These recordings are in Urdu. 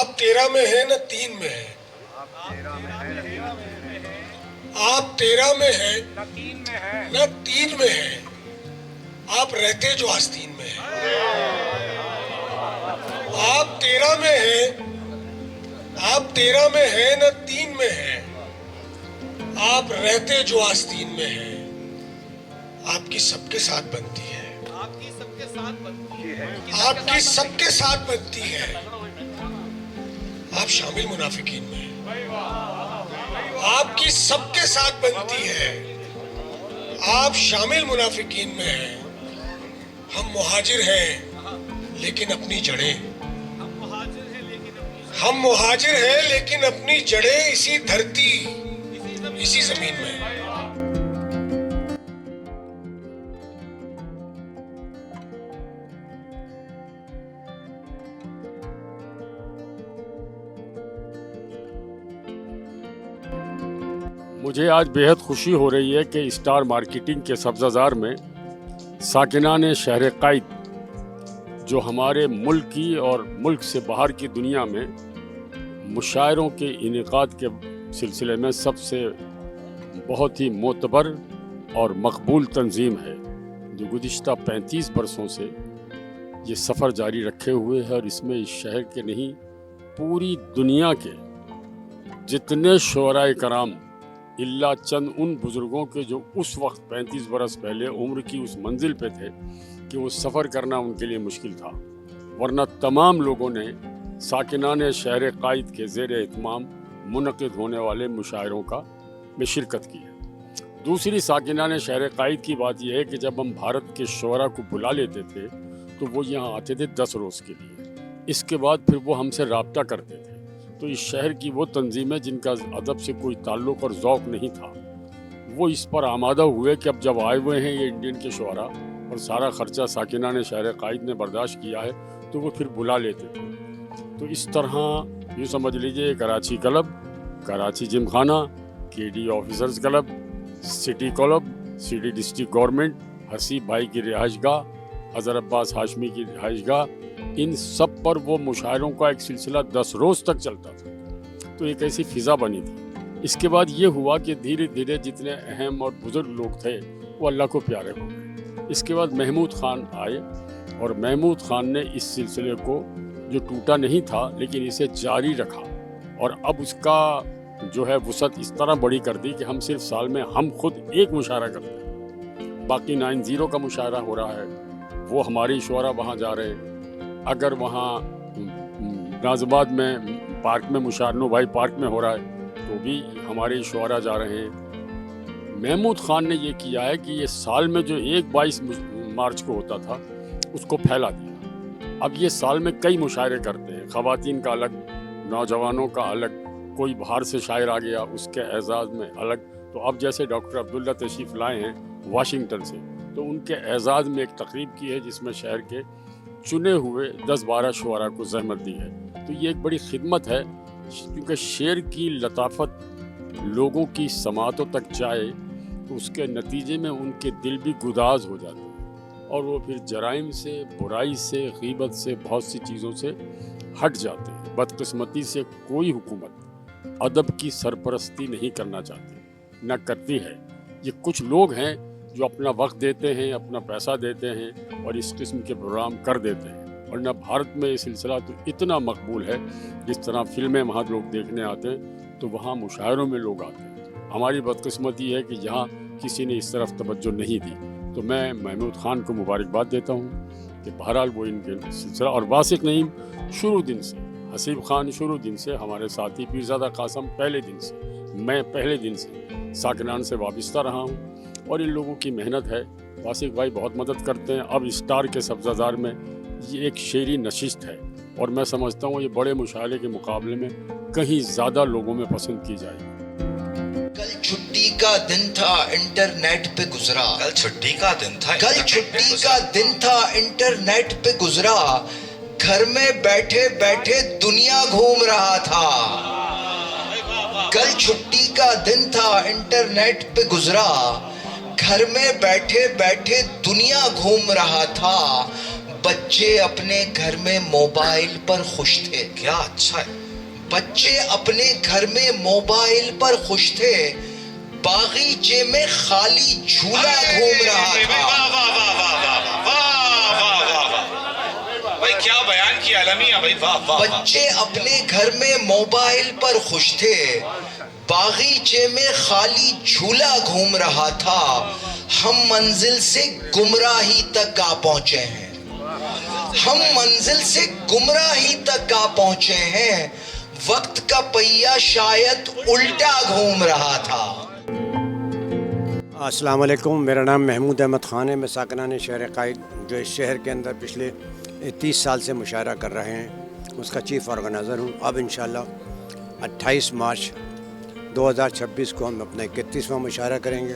آپ 13 میں ہیں نہ 3 میں ہیں. آپ 13 میں ہیں نہ 3 میں ہیں. آپ رہتے جو آستین میں ہیں. آپ 13 میں ہیں. آپ 13 میں ہیں نہ 3 میں ہیں. آپ رہتے جو آستین میں ہیں. آپ کی سب کے ساتھ بنتی ہے. آپ کی سب کے ساتھ بنتی ہے. آپ شامل منافقین میں ہیں. آپ کی سب کے ساتھ بنتی ہے. آپ شامل منافقین میں ہیں. ہم مہاجر ہیں لیکن اپنی جڑیں. ہم مہاجر ہیں لیکن اپنی جڑیں اسی دھرتی اسی زمین میں. مجھے آج بےحد خوشی ہو رہی ہے کہ اسٹار مارکیٹنگ کے سبزہ زار میں ساکنان شہر قائد جو ہمارے ملک کی اور ملک سے باہر کی دنیا میں مشاعروں کے انعقاد کے سلسلے میں سب سے بہت ہی معتبر اور مقبول تنظیم ہے، جو گزشتہ 35 برسوں سے یہ سفر جاری رکھے ہوئے ہے، اور اس میں اس شہر کے نہیں پوری دنیا کے جتنے شعراء کرام اللہ چند ان بزرگوں کے جو اس وقت 35 برس پہلے عمر کی اس منزل پہ تھے کہ وہ سفر کرنا ان کے لیے مشکل تھا، ورنہ تمام لوگوں نے ساکنان شہر قائد کے زیر اہتمام منعقد ہونے والے مشاعروں میں شرکت کی ہے۔ دوسری ساکنان شہر قائد کی بات یہ ہے کہ جب ہم بھارت کے شعراء کو بلا لیتے تھے تو وہ یہاں آتے تھے 10 روز کے لیے، اس کے بعد پھر وہ ہم سے رابطہ کرتے تھے۔ تو اس شہر کی وہ تنظیمیں جن کا ادب سے کوئی تعلق اور ذوق نہیں تھا، وہ اس پر آمادہ ہوئے کہ اب جب آئے ہوئے ہیں یہ انڈین کے شعراء اور سارا خرچہ ساکنان شہر قائد نے برداشت کیا ہے تو وہ پھر بلا لیتے تھے۔ تو اس طرح یوں سمجھ لیجئے کراچی کلب، کراچی جم خانہ، کے D officers club, city club, city district government, Haseeb بھائی کی رہائش گاہ، اظہر عباس ہاشمی کی رہائش گاہ، ان سب پر وہ مشاعروں کا ایک سلسلہ 10 روز تک چلتا تھا۔ تو ایک ایسی فضا بنی تھی۔ اس کے بعد یہ ہوا کہ دھیرے دھیرے جتنے اہم اور بزرگ لوگ تھے وہ اللہ کو پیارے ہو گئے۔ اس کے بعد محمود خان آئے، اور محمود خان نے اس سلسلے کو جو ٹوٹا نہیں تھا لیکن اسے جاری رکھا، اور اب اس کا جو ہے وسعت اس طرح بڑی کر دی کہ ہم صرف سال میں ہم خود ایک مشاعرہ کرتے ہیں، باقی 90 کا مشاعرہ ہو رہا ہے، وہ ہماری شعراء وہاں جا رہے ہیں۔ اگر وہاں ناز آباد میں پارک میں مشاعرہ بھائی پارک میں ہو رہا ہے تو بھی ہمارے شعراء جا رہے ہیں۔ محمود خان نے یہ کیا ہے کہ یہ سال میں جو 22 مارچ کو ہوتا تھا اس کو پھیلا دیا۔ اب یہ سال میں کئی مشاعرے کرتے ہیں، خواتین کا الگ، نوجوانوں کا الگ، کوئی باہر سے شاعر آ گیا اس کے اعزاز میں الگ۔ تو اب جیسے ڈاکٹر عبداللہ تشریف لائے ہیں واشنگٹن سے، تو ان کے اعزاز میں ایک تقریب کی ہے جس میں شہر کے چنے ہوئے 10-12 شعراء کو زحمت دی ہے۔ تو یہ ایک بڑی خدمت ہے، کیونکہ شعر کی لطافت لوگوں کی سماعتوں تک جائے تو اس کے نتیجے میں ان کے دل بھی گداز ہو جاتے ہیں، اور وہ پھر جرائم سے، برائی سے، غیبت سے، بہت سی چیزوں سے ہٹ جاتے ہیں۔ بدقسمتی سے کوئی حکومت ادب کی سرپرستی نہیں کرنا چاہتی، نہ کرتی ہے۔ یہ کچھ لوگ ہیں جو اپنا وقت دیتے ہیں، اپنا پیسہ دیتے ہیں اور اس قسم کے پروگرام کر دیتے ہیں، ورنہ بھارت میں یہ سلسلہ تو اتنا مقبول ہے، جس طرح فلمیں وہاں لوگ دیکھنے آتے ہیں تو وہاں مشاعروں میں لوگ آتے ہیں۔ ہماری بدقسمتی ہے کہ یہاں کسی نے اس طرف توجہ نہیں دی۔ تو میں محمود خان کو مبارکباد دیتا ہوں کہ بہرحال وہ ان کے سلسلہ، اور واسق نعیم شروع دن سے، حسیب خان شروع دن سے، ہمارے ساتھی پیرزادہ قاسم پہلے دن سے، میں پہلے دن سے ساکنان سے وابستہ رہا ہوں، اور ان لوگوں کی محنت ہے۔ واسق بھائی بہت مدد کرتے ہیں۔ اب اسٹار کے سبزہ زار میں یہ ایک شعری نشست ہے، اور میں سمجھتا ہوں یہ بڑے مشاعرے کے مقابلے میں کہیں زیادہ لوگوں میں پسند کی جائے گی۔ کل چھٹی کا دن تھا انٹرنیٹ پہ گزرا، کل چھٹی کا دن تھا کل چھٹی کا دن تھا انٹرنیٹ پہ گزرا، گھر میں بیٹھے بیٹھے دنیا گھوم رہا تھا۔ کل چھٹی کا دن تھا انٹرنیٹ پہ گزرا، گھر میں بیٹھے بیٹھے دنیا گھوم رہا تھا، بچے اپنے گھر میں موبائل پر خوش تھے. کیا اچھا ہے. بچے اپنے گھر میں موبائل پر خوش تھے, باغیچے میں خالی جھولا گھوم رہا تھا. بھائی کیا بیان کی عالمیہ بھائی, واہ واہ. بچے اپنے گھر میں موبائل پر خوش تھے, باغیچے میں خالی جھولا گھوم رہا تھا. ہم منزل سے گمراہی تک آ پہنچے ہیں. ہم منزل سے گمراہی تک آ پہنچے ہیں. وقت کا پہیہ شاید الٹا گھوم رہا تھا. السلام علیکم. میرا نام محمود احمد خان ہے. میں ساکنان شہر قائد جو اس شہر کے اندر پچھلے 30 سال سے مشاعرہ کر رہے ہیں اس کا چیف آرگنائزر ہوں. اب انشاءاللہ 28 مارچ 2026 کو ہم اپنا 31واں مشاعرہ کریں گے.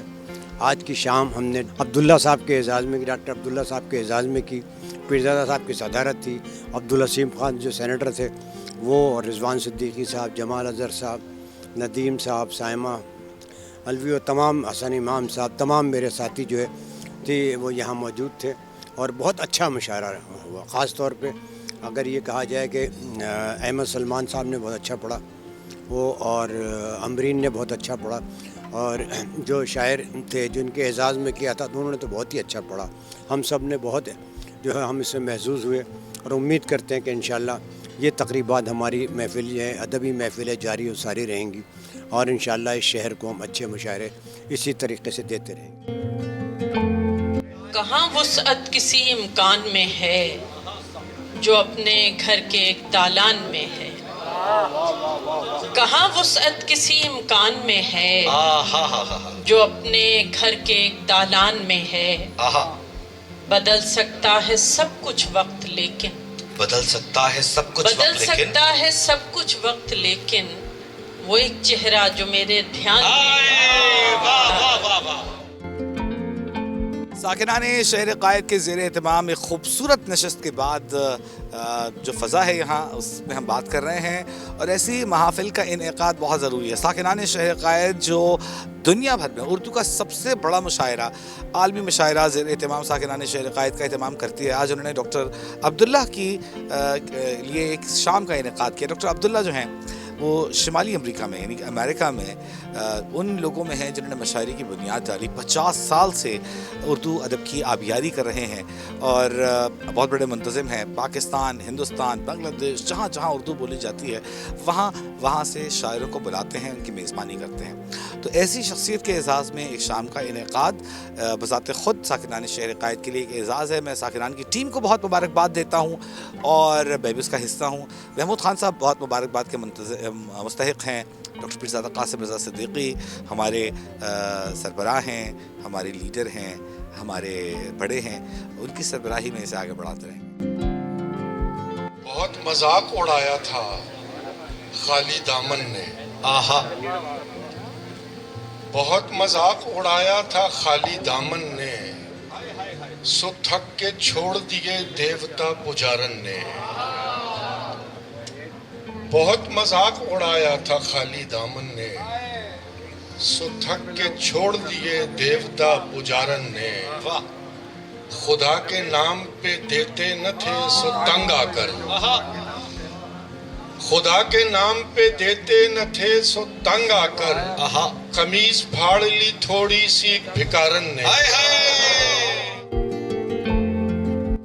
آج کی شام ہم نے عبداللہ صاحب کے اعزاز میں, ڈاکٹر عبداللہ صاحب کے اعزاز میں کی. پیرزادہ صاحب کی صدارت تھی. عبدالحسیم خان جو سینیٹر تھے وہ, اور رضوان صدیقی صاحب, جمال اظہر صاحب, ندیم صاحب, سائمہ الوی و تمام حسن امام صاحب, تمام میرے ساتھی جو ہے تھے وہ یہاں موجود تھے. اور بہت اچھا مشاعرہ ہوا. خاص طور پہ اگر یہ کہا جائے کہ احمد سلمان صاحب نے بہت اچھا پڑھا وہ, اور امرین نے بہت اچھا پڑھا, اور جو شاعر تھے جن کے اعزاز میں کیا تھا تو انہوں نے تو بہت ہی اچھا پڑھا. ہم سب نے بہت جو ہے ہم اس سے محظوظ ہوئے, اور امید کرتے ہیں کہ انشاءاللہ یہ تقریبات ہماری محفل ادبی محفلیں جاری و ساری رہیں گی, اور انشاءاللہ اس شہر کو ہم اچھے مشاعرے اسی طریقے سے دیتے رہیں گے. کہاں وسعت کسی امکان میں ہے جو اپنے گھر کے ایک دالان میں ہے. کہاں وسعت کسی امکان میں ہے جو اپنے گھر کے ایک دالان میں ہے. بدل سکتا ہے سب کچھ وقت لیکن, بدل سکتا ہے سب کچھ وقت, بدل سکتا ہے سب کچھ وقت لیکن وہ ایک چہرہ جو میرے دھیان ساکنان شہر قائد کے زیر اہتمام ایک خوبصورت نشست کے بعد جو فضا ہے یہاں اس میں ہم بات کر رہے ہیں, اور ایسی محافل کا انعقاد بہت ضروری ہے. ساکنان شہر قائد جو دنیا بھر میں اردو کا سب سے بڑا مشاعرہ, عالمی مشاعرہ زیر اہتمام ساکنان شہر قائد کا اہتمام کرتی ہے. آج انہوں نے ڈاکٹر عبداللہ کی لیے ایک شام کا انعقاد کیا. ڈاکٹر عبداللہ جو ہیں وہ شمالی امریکہ میں یعنی کہ امریکہ میں ان لوگوں میں ہیں جنہوں نے مشاعرے کی بنیاد ڈالی. 50 سال سے اردو ادب کی آبیاری کر رہے ہیں, اور بہت بڑے منتظم ہیں. پاکستان, ہندوستان, بنگلہ دیش, جہاں جہاں اردو بولی جاتی ہے وہاں سے شاعروں کو بلاتے ہیں, ان کی میزبانی کرتے ہیں. تو ایسی شخصیت کے اعزاز میں ایک شام کا انعقاد بذات خود ساکنان شہر قائد کے لیے ایک اعزاز ہے. میں ساکنان کی ٹیم کو بہت مبارکباد دیتا ہوں, اور میں بھی اس کا حصہ ہوں. محمود خان صاحب بہت مبارکباد کے مستحق ہیں. ڈاکٹر پیرزادہ قاسم رضا صدیقی ہمارے سربراہ ہیں, ہمارے لیڈر ہیں, ہمارے بڑے ہیں. ان کی سربراہی میں اسے آگے بڑھاتے رہیں. بہت مذاق اڑایا تھا خالی دامن نے, بہت مذاق اڑایا تھا خالی دامن نے, سو تھک کے چھوڑ دیے دیوتا پجارن نے. بہت مذاق اڑایا تھا خالی دامن نے, سو تھک کے چھوڑ دیے دیوتا پجارن نے. خدا کے نام پہ دیتے نہ تھے سو تنگ آ کر, خدا کے نام پہ دیتے نہ تھے سو تنگ آ کر, قمیض پھاڑ لی تھوڑی سی بھکارن نے.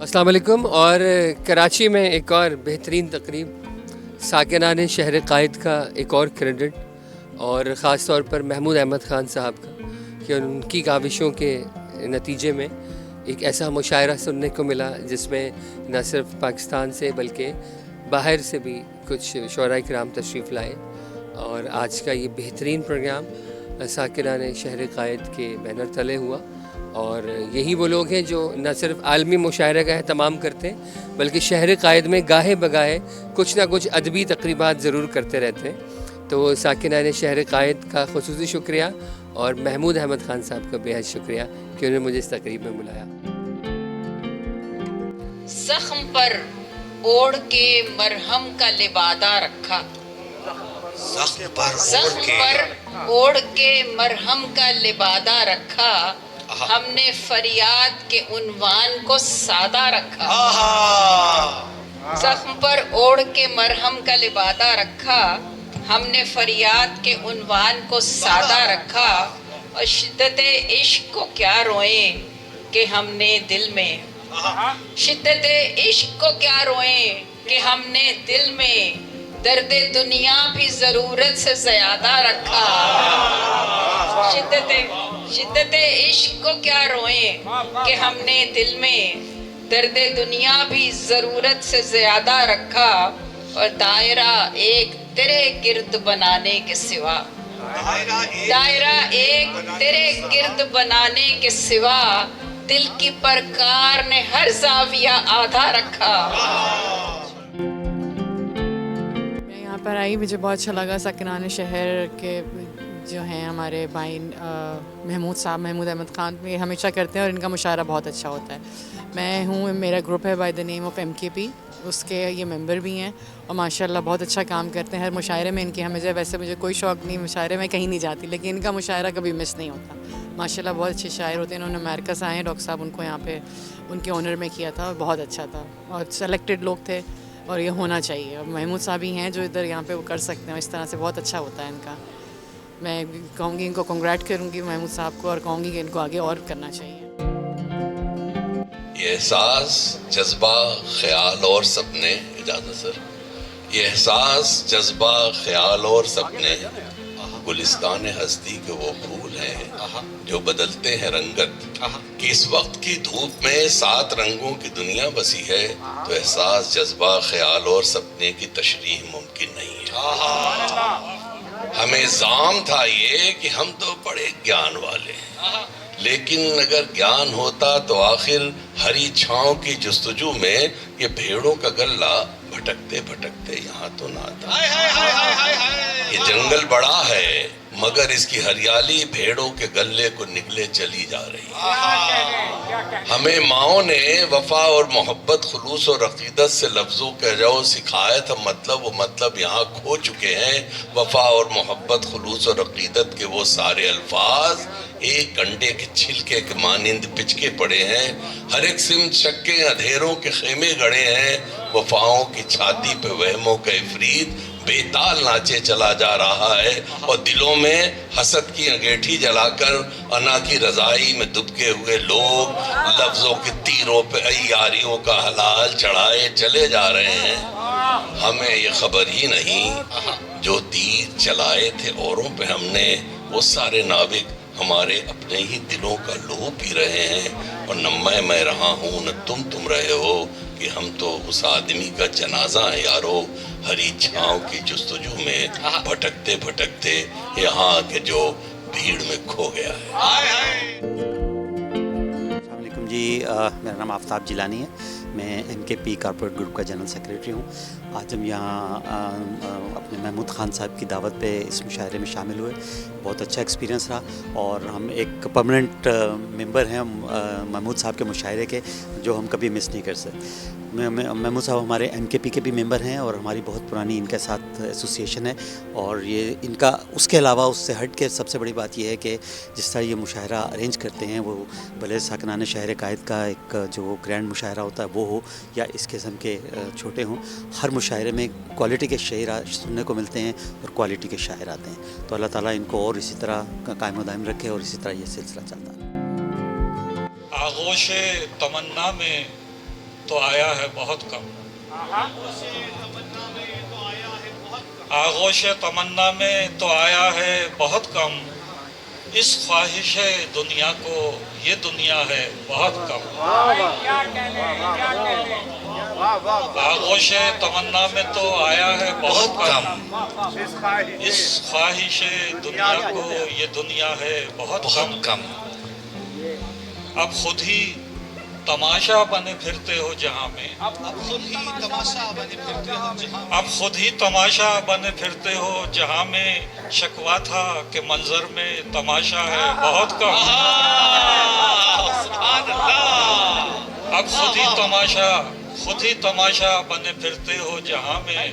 السلام علیکم. اور کراچی میں ایک اور بہترین تقریب, ساکنان شہر قائد کا ایک اور کریڈٹ, اور خاص طور پر محمود احمد خان صاحب کا, کہ ان کی کاوشوں کے نتیجے میں ایک ایسا مشاعرہ سننے کو ملا جس میں نہ صرف پاکستان سے بلکہ باہر سے بھی کچھ شعراء کرام تشریف لائے. اور آج کا یہ بہترین پروگرام ساکنان شہر قائد کے بینر تلے ہوا, اور یہی وہ لوگ ہیں جو نہ صرف عالمی مشاعرے کا اہتمام کرتے ہیں بلکہ شہر قائد میں گاہے بگاہے کچھ نہ کچھ ادبی تقریبات ضرور کرتے رہتے ہیں. تو ساکنان شہر قائد کا خصوصی شکریہ, اور محمود احمد خان صاحب کا بے حد شکریہ کہ انہوں نے مجھے اس تقریب میں بلایا. زخم پر اوڑھ کے مرہم کا لبادہ رکھا, زخم پر اوڑھ کے مرہم کا لبادہ رکھا, ہم نے فریاد کے عنوان کو سادہ رکھا، زخم پر اوڑھ کے مرہم کا لبادہ رکھا، ہم نے فریاد کے عنوان کو سادہ رکھا، اور شدت عشق کو کیا روئیں کہ ہم نے دل میں، شدت عشق کو کیا روئیں کہ ہم نے دل میں درد دنیا بھی ضرورت سے زیادہ رکھا، شدت عشق کو کیا روئیں کہ ہم نے دل میں درد دنیا بھی ضرورت سے زیادہ رکھا، اور دائرہ ایک تیرے گرد بنانے کے سوا، دائرہ ایک تیرے گرد بنانے کے سوا، دل کی پرکار نے ہر زاویہ آدھا رکھا۔ میں یہاں پر آئی، مجھے بہت اچھا لگا۔ ساکنان شہر کے جو ہیں ہمارے بھائی محمود صاحب، محمود احمد خان، یہ ہمیشہ کرتے ہیں اور ان کا مشاعرہ بہت اچھا ہوتا ہے۔ میں ہوں، میرا گروپ ہے by the name of MKP، اس کے یہ ممبر بھی ہیں اور ماشاءاللہ بہت اچھا کام کرتے ہیں۔ ہر مشاعرے میں ان کی، ہمیں ویسے مجھے کوئی شوق نہیں، مشاعرے میں کہیں نہیں جاتی، لیکن ان کا مشاعرہ کبھی مس نہیں ہوتا۔ ماشاءاللہ بہت اچھے شاعر ہوتے ہیں۔ انہوں نے امریکہ سے آئے ہیں، ڈاکٹر صاحب ان کو یہاں پہ ان کے آنر میں کیا تھا اور بہت اچھا تھا اور سلیکٹڈ لوگ تھے، اور یہ ہونا چاہیے۔ اور محمود صاحب ہی ہیں جو ادھر یہاں پہ وہ کر سکتے ہیں، اس طرح سے بہت اچھا ہوتا ہے ان کا۔ میں کہوں گی ان کو کنگریٹ کروں گی محمود صاحب کو، اور کہوں گی کہ ان کو آگے اور کرنا چاہیے۔ یہ احساس، جذبہ، خیال اور سپنے، اجازت سر، یہ احساس، جذبہ، خیال اور سپنے گلستان ہستی کے وہ پھول ہیں جو بدلتے ہیں رنگت، کہ اس وقت کی دھوپ میں 7 رنگوں کی دنیا بسی ہے، تو احساس، جذبہ، خیال اور سپنے کی تشریح ممکن نہیں ہے۔ ہمیں زام تھا یہ کہ ہم تو بڑے گیان والے ہیں، لیکن اگر گیان ہوتا تو آخر ہری چھاؤں کی جستجو میں یہ بھیڑوں کا گلہ بھٹکتے بھٹکتے یہاں تو نہ تھا۔ یہ جنگل بڑا ہے مگر اس کی ہریالی بھیڑوں کے گلے کو نگلے چلی جا رہی ہے۔ ہمیں ماؤں نے وفا اور محبت، خلوص اور عقیدت سے لفظوں کے جو سکھایا تھا مطلب، وہ مطلب یہاں کھو چکے ہیں۔ وفا اور محبت، خلوص اور عقیدت کے وہ سارے الفاظ ایک انڈے کے چھلکے کے مانند پچکے پڑے ہیں۔ ہر ایک سمت شکے اندھیروں کے خیمے گڑے ہیں۔ وفاؤں کی چھاتی پہ وہموں کا افرید بے تال ناچے چلا جا رہا ہے، اور دلوں میں حسد کی انگیٹھی جلا کر انا کی رضائی میں دبکے ہوئے لوگ لفظوں کے تیروں پہ عیاریوں کا حلال چڑھائے چلے جا رہے ہیں۔ ہمیں یہ خبر ہی نہیں جو تیر چلائے تھے اوروں پہ ہم نے، وہ سارے ناوک ہمارے اپنے ہی دلوں کا لو پی رہے ہیں، اور نہ میں رہا ہوں نہ تم رہے ہو، کہ ہم تو اس آدمی کا جنازہ ہیں یارو، ہری چھاؤں کی جستجو میں بھٹکتے بھٹکتے یہاں کے جو بھیڑ میں کھو گیا ہے۔ السلام علیکم جی، میرا نام آفتاب جیلانی ہے، میں MKP کارپوریٹ گروپ کا جنرل سیکریٹری ہوں۔ آج ہم یہاں اپنے محمود خان صاحب کی دعوت پہ اس مشاعرے میں شامل ہوئے، بہت اچھا ایکسپیرینس رہا، اور ہم ایک پرماننٹ ممبر ہیں محمود صاحب کے مشاعرے کے، جو ہم کبھی مس نہیں کر سکتے۔ محمود صاحب ہمارے MKP کے بھی ممبر ہیں، اور ہماری بہت پرانی ان کے ساتھ ایسوسیشن ہے، اور یہ ان کا اس کے علاوہ اس سے ہٹ کے سب سے بڑی بات یہ ہے کہ جس طرح یہ مشاعرہ ارینج کرتے ہیں، وہ بھلے ساکنان شہر قائد کا ایک جو گرینڈ مشاعرہ ہوتا ہے وہ ہو یا اس قسم کے چھوٹے ہوں، ہر مشاعرے میں کوالٹی کے شعر سننے کو ملتے ہیں اور کوالٹی کے شاعر آتے ہیں۔ تو اللہ تعالیٰ ان کو اور اسی طرح قائم و دائم رکھے، اور اسی طرح یہ سلسلہ چلتا ہے۔ آغوش تمنا میں تو آیا ہے بہت کم، آغوش تمنا میں تو آیا ہے بہت کم، اس خواہش دنیا کو یہ دنیا ہے بہت کم۔ آغوش تمنا میں تو آیا ہے بہت کم، اس خواہش دنیا کو یہ دنیا ہے بہت کم۔ اب خود ہی تماشا بنے پھرتے ہو جہاں میں، اب خود ہی تماشا بنے پھرتے ہو جہاں میں، شکوہ تھا کہ منظر میں تماشا ہے بہت کم۔ اب خود ہی تماشا بنے پھرتے ہو جہاں میں،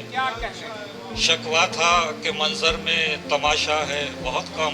شکوہ تھا کہ منظر میں تماشا ہے بہت کم۔